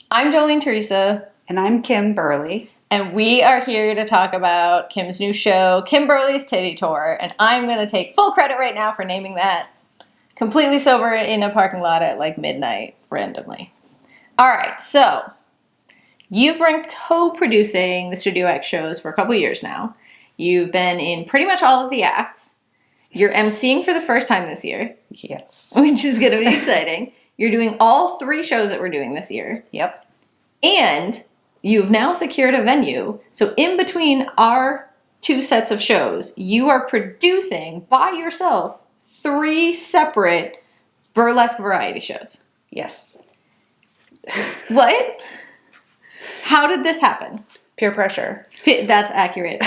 I'm Jolene Theresa. And I'm KimBurly. And we are here to talk about Kim's new show, KimBurly's Tittie Tour. And I'm going to take full credit right now for naming that completely sober in a parking lot at like midnight randomly. All right, so you've been co-producing the Studio X shows for a couple years now. You've been in pretty much all of the acts. You're emceeing for the first time this year. Yes. Which is going to be exciting. You're doing all 3 shows that we're doing this year. Yep. And you've now secured a venue. So in between our 2 sets of shows, you are producing by yourself 3 separate burlesque variety shows. Yes. What? How did this happen? Peer pressure. That's accurate.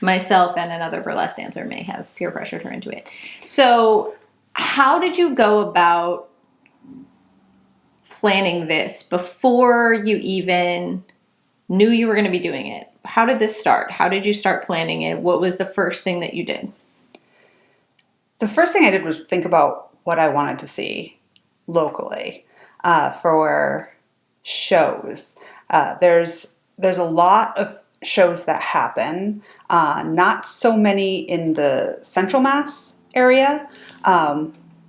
Myself and another burlesque dancer may have peer pressure her into it. So how did you go about planning this before you even knew you were going to be doing it? How did this start? How did you start planning it? What was the first thing that you did? The first thing I did was think about what I wanted to see locally for shows. There's a lot of shows that happen, not so many in the Central Mass area,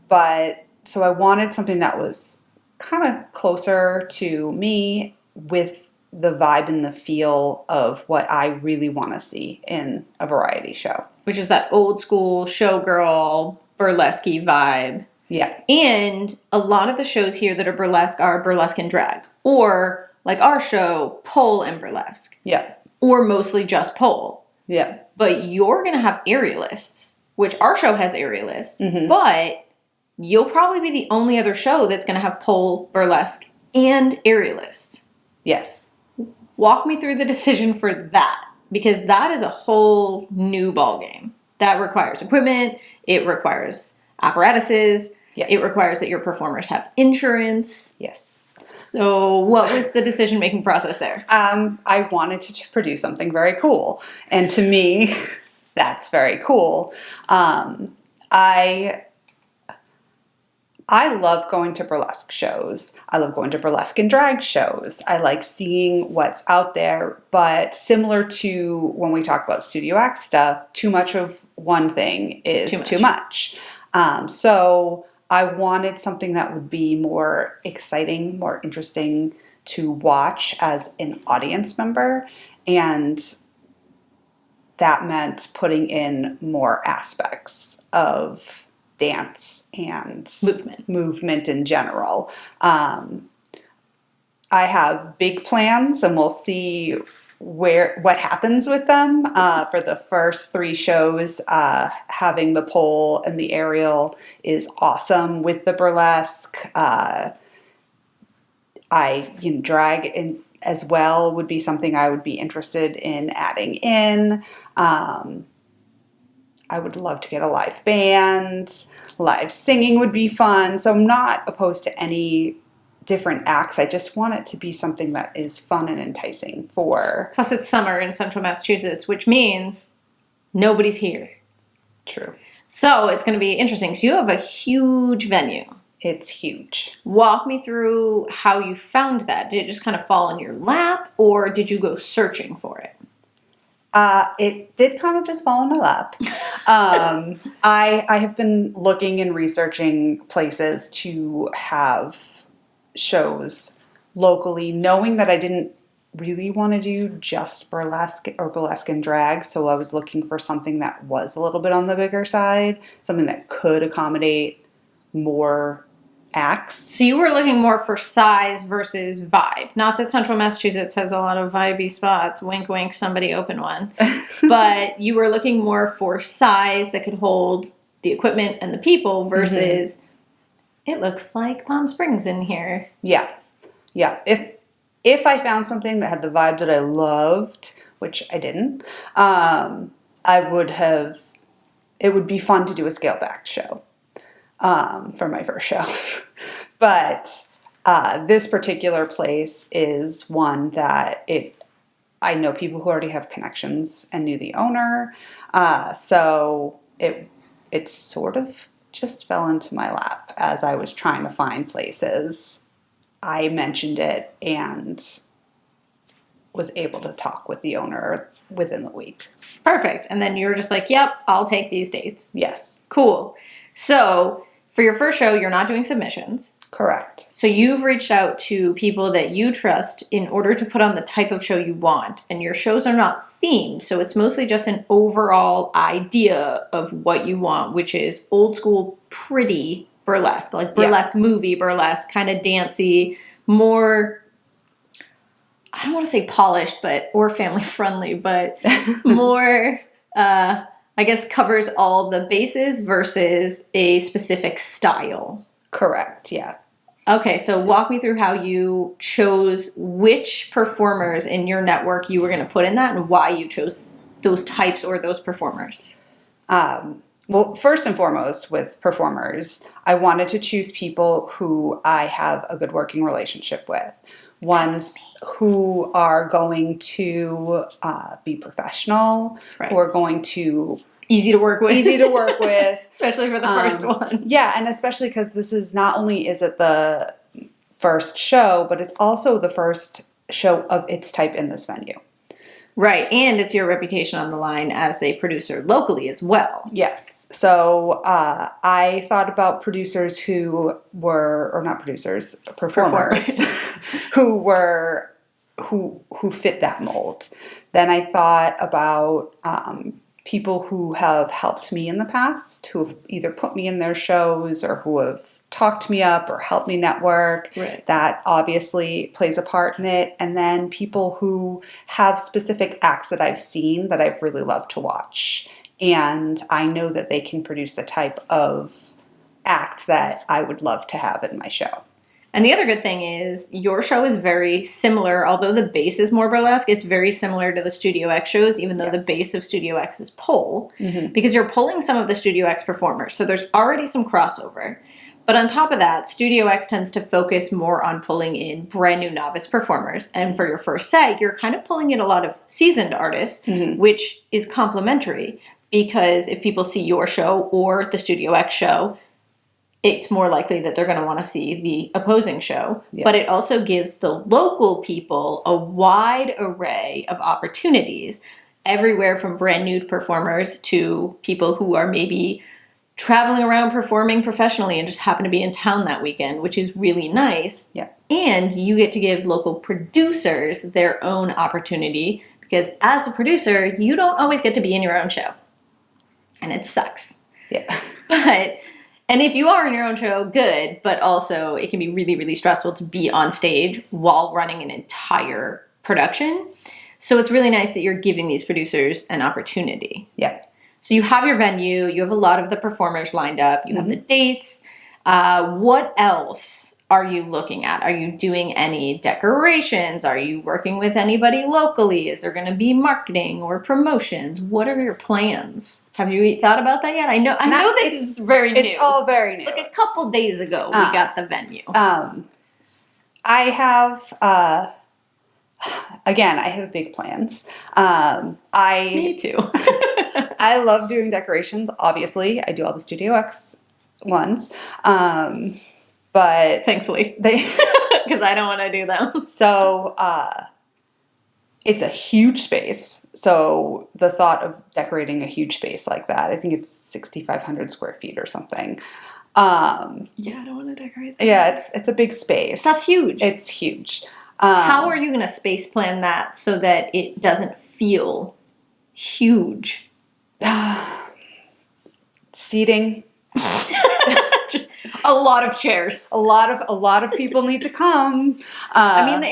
but so I wanted something that was kind of closer to me with the vibe and the feel of what I really want to see in a variety show. Which is that old school showgirl burlesque-y vibe. Yeah. And a lot of the shows here that are burlesque and drag. Or, like our show, pole and burlesque. Yeah. Or mostly just pole. Yeah. But you're going to have aerialists, which our show has aerialists. Mm-hmm. But you'll probably be the only other show that's going to have pole, burlesque, and aerialists. Yes. Walk me through the decision for that, because that is a whole new ballgame. That requires equipment. It requires apparatuses. Yes. It requires that your performers have insurance. Yes. So what was the decision-making process there? I wanted to produce something very cool. And to me, that's very cool. I love going to burlesque shows. I love going to burlesque and drag shows. I like seeing what's out there, but similar to when we talk about Studio X stuff, too much of one thing is too much. So I wanted something that would be more exciting, more interesting to watch as an audience member, and that meant putting in more aspects of dance and movement in general. I have big plans, and we'll see what happens with them. For the first 3 shows, having the pole and the aerial is awesome. With the burlesque, drag in as well would be something I would be interested in adding in. I would love to get a live band. Live singing would be fun. So I'm not opposed to any different acts. I just want it to be something that is fun and enticing for... Plus it's summer in Central Massachusetts, which means nobody's here. True. So it's going to be interesting. So you have a huge venue. It's huge. Walk me through how you found that. Did it just kind of fall in your lap, or did you go searching for it? It did kind of just fall in my lap. I have been looking and researching places to have shows locally, knowing that I didn't really want to do just burlesque or burlesque and drag. So I was looking for something that was a little bit on the bigger side, something that could accommodate more acts. So you were looking more for size versus vibe. Not that Central Massachusetts has a lot of vibey spots. Wink, wink, somebody open one. But you were looking more for size that could hold the equipment and the people versus it looks like Palm Springs in here. Yeah. Yeah. If I found something that had the vibe that I loved, which I didn't, it would be fun to do a scale back show. For my first show. But this particular place is one that I know people who already have connections and knew the owner. So it sort of just fell into my lap as I was trying to find places. I mentioned it and was able to talk with the owner within the week. Perfect. And then you're just like, yep, I'll take these dates. Yes. Cool. So for your first show, you're not doing submissions. Correct. So you've reached out to people that you trust in order to put on the type of show you want. And your shows are not themed. So it's mostly just an overall idea of what you want, which is old school, pretty burlesque, like burlesque movie, burlesque, kind of dancey, more, I don't want to say polished, or family friendly, but more, I guess, covers all the bases versus a specific style. Correct, yeah. Okay, so walk me through how you chose which performers in your network you were going to put in that and why you chose those types or those performers. Well, first and foremost with performers, I wanted to choose people who I have a good working relationship with. Ones who are going to be professional, Right. who are going to... Easy to work with. Especially for the first one. Yeah, and especially because this is not only is it the first show, but it's also the first show of its type in this venue. Right, and it's your reputation on the line as a producer locally as well. Yes. So I thought about producers who were, or not producers, performers who fit that mold. Then I thought about people who have helped me in the past, who have either put me in their shows or who have talked me up or helped me network. Right. That obviously plays a part in it. And then people who have specific acts that I've seen that I've really loved to watch. And I know that they can produce the type of act that I would love to have in my show. And the other good thing is your show is very similar. Although the base is more burlesque, it's very similar to the Studio X shows, even though the base of Studio X is pole, because you're pulling some of the Studio X performers. So there's already some crossover. But on top of that, Studio X tends to focus more on pulling in brand new novice performers. And for your first set, you're kind of pulling in a lot of seasoned artists, which is complementary because if people see your show or the Studio X show, it's more likely that they're going to want to see the opposing show. Yeah. But it also gives the local people a wide array of opportunities, everywhere from brand new performers to people who are maybe traveling around performing professionally and just happen to be in town that weekend, which is really nice. Yeah. And you get to give local producers their own opportunity because as a producer, you don't always get to be in your own show. And it sucks. Yeah. And if you are in your own show, good, but also it can be really, really stressful to be on stage while running an entire production. So it's really nice that you're giving these producers an opportunity. Yeah. So you have your venue, you have a lot of the performers lined up, you have the dates. What else are you looking at? Are you doing any decorations? Are you working with anybody locally? Is there going to be marketing or promotions? What are your plans? Have you thought about that yet? I know this is very new. It's all very new. It's like a couple days ago we got the venue. I have, again, I have big plans. Me too. I love doing decorations, obviously. I do all the Studio X ones. But thankfully, because I don't want to do them. So it's a huge space. So the thought of decorating a huge space like that, I think it's 6,500 square feet or something. Yeah, I don't want to decorate that. Yeah, it's a big space. That's huge. It's huge. How are you going to space plan that so that it doesn't feel huge? Seating. Just a lot of chairs. A lot of people need to come. I mean, the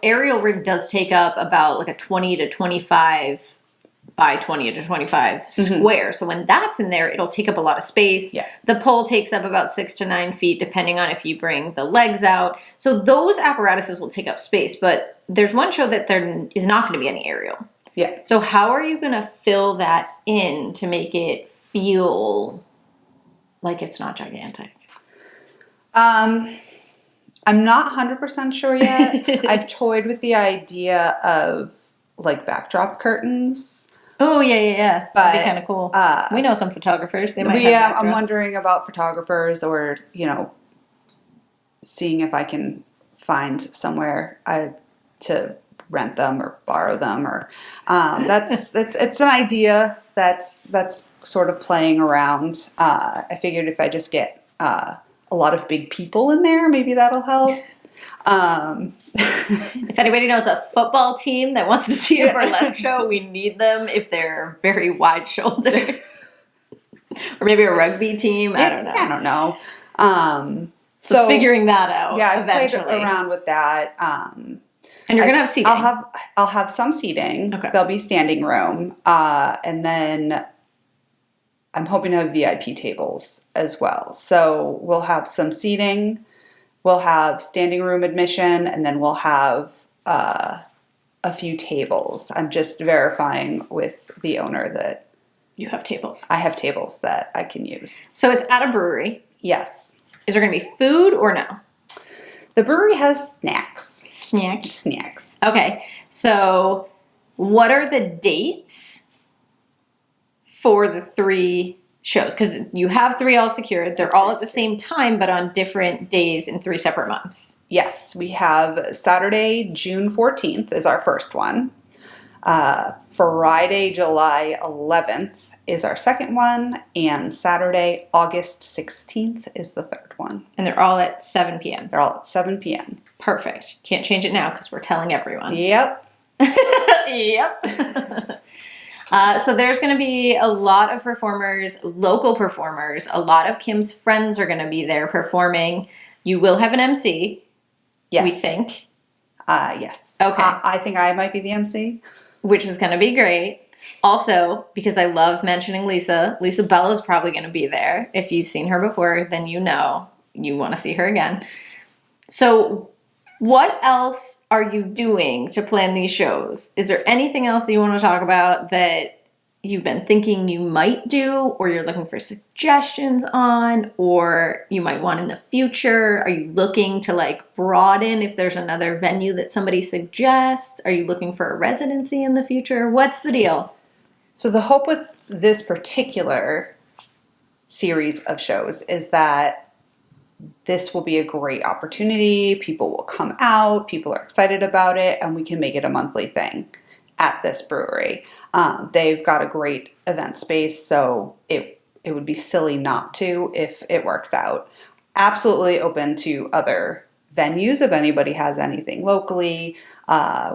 aerial rig does take up about like a 20 to 25 by 20 to 25 square. So when that's in there, it'll take up a lot of space. Yeah. The pole takes up about 6 to 9 feet, depending on if you bring the legs out. So those apparatuses will take up space. But there's one show that there is not going to be any aerial. Yeah. So how are you going to fill that in to make it feel like it's not gigantic? I'm not 100% sure yet. I've toyed with the idea of like backdrop curtains. Oh, yeah. But, that'd be kind of cool. We know some photographers. They might have backdrops. I'm wondering about photographers or, seeing if I can find somewhere to rent them or borrow them, or it's an idea that's sort of playing around. I figured if I just get a lot of big people in there, maybe that'll help. If anybody knows a football team that wants to see a burlesque show, we need them if they're very wide shouldered. Or maybe a rugby team. I don't know. I don't know. So figuring that out. Yeah, I've eventually. played around with that. And you're gonna have seating. I'll have some seating. Okay. There'll be standing room, and then I'm hoping to have VIP tables as well. So we'll have some seating. We'll have standing room admission, and then we'll have a few tables. I'm just verifying with the owner that You have tables. I have tables that I can use. So it's at a brewery. Yes. Is there going to be food or no? The brewery has snacks. Snacks. Okay. So what are the dates for the 3 shows? Because you have 3 all secured. They're all at the same time, but on different days in 3 separate months. Yes. We have Saturday, June 14th is our first one. Friday, July 11th is our second one, and Saturday, August 16th is the third one. And they're all at 7 p.m. They're all at 7 p.m. Perfect. Can't change it now because we're telling everyone. Yep. Yep. So there's going to be a lot of performers, local performers. A lot of Kim's friends are going to be there performing. You will have an MC, Yes. we think. Yes. Okay. I think I might be the MC. Which is going to be great. Also, because I love mentioning Lisa Bella's probably going to be there. If you've seen her before, then you know you want to see her again. So what else are you doing to plan these shows? Is there anything else that you want to talk about that you've been thinking you might do, or you're looking for suggestions on, or you might want in the future? Are you looking to like broaden if there's another venue that somebody suggests? Are you looking for a residency in the future? What's the deal? So the hope with this particular series of shows is that this will be a great opportunity. People will come out, people are excited about it, and we can make it a monthly thing at this brewery. They've got a great event space, so it would be silly not to if it works out. Absolutely open to other venues if anybody has anything locally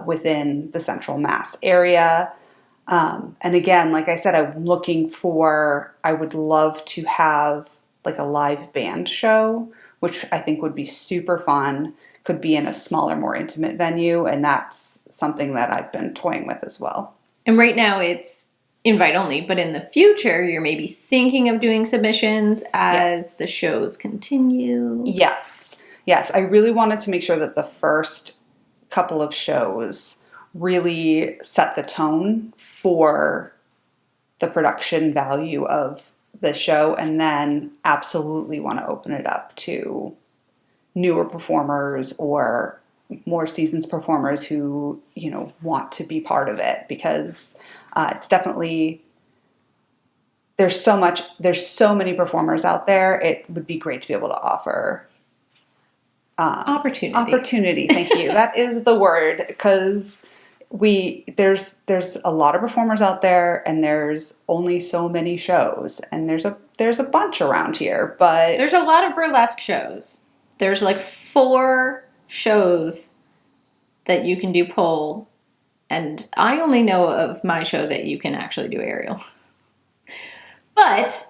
within the Central Mass area. And again, like I said, I would love to have like a live band show, which I think would be super fun. Could be in a smaller, more intimate venue, and that's something that I've been toying with as well. And right now it's invite only, but in the future you're maybe thinking of doing submissions as the shows continue. Yes. I really wanted to make sure that the first couple of shows really set the tone for the production value of the show, and then absolutely want to open it up to newer performers or more seasoned performers who, want to be part of it, because it's definitely, there's so many performers out there. It would be great to be able to offer opportunity. Thank you. That is the word, because there's a lot of performers out there, and there's only so many shows, and there's a bunch around here, but there's a lot of burlesque shows. There's like 4 shows that you can do pole, and I only know of my show that you can actually do aerial. But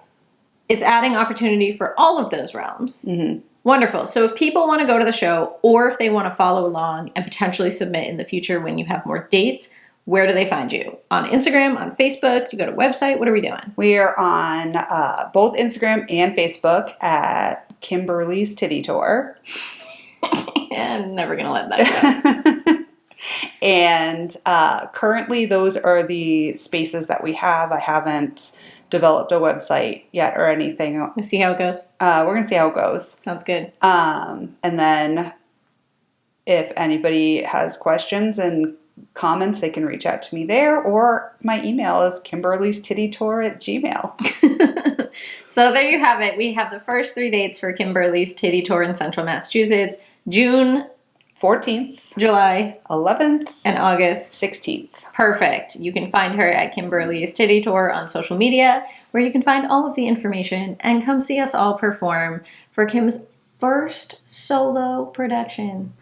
it's adding opportunity for all of those realms. Mm-hmm. Wonderful. So if people want to go to the show, or if they want to follow along and potentially submit in the future when you have more dates, where do they find you? On Instagram, on Facebook? You go to a website? What are we doing? We are on both Instagram and Facebook at KimBurlys Tittie Tour. I'm never going to let that go. And currently those are the spaces that we have. I haven't developed a website yet or anything. We'll see how it goes. We're going to see how it goes. Sounds good. And then if anybody has questions and comments, they can reach out to me there, or my email is KimBurlysTittieTour@gmail.com. So there you have it. We have the first 3 dates for KimBurly's Tittie Tour in Central Massachusetts. June, 14th, July, 11th, and August. 16th. Perfect. You can find her at KimBurly's Tittie Tour on social media, where you can find all of the information and come see us all perform for Kim's first solo production.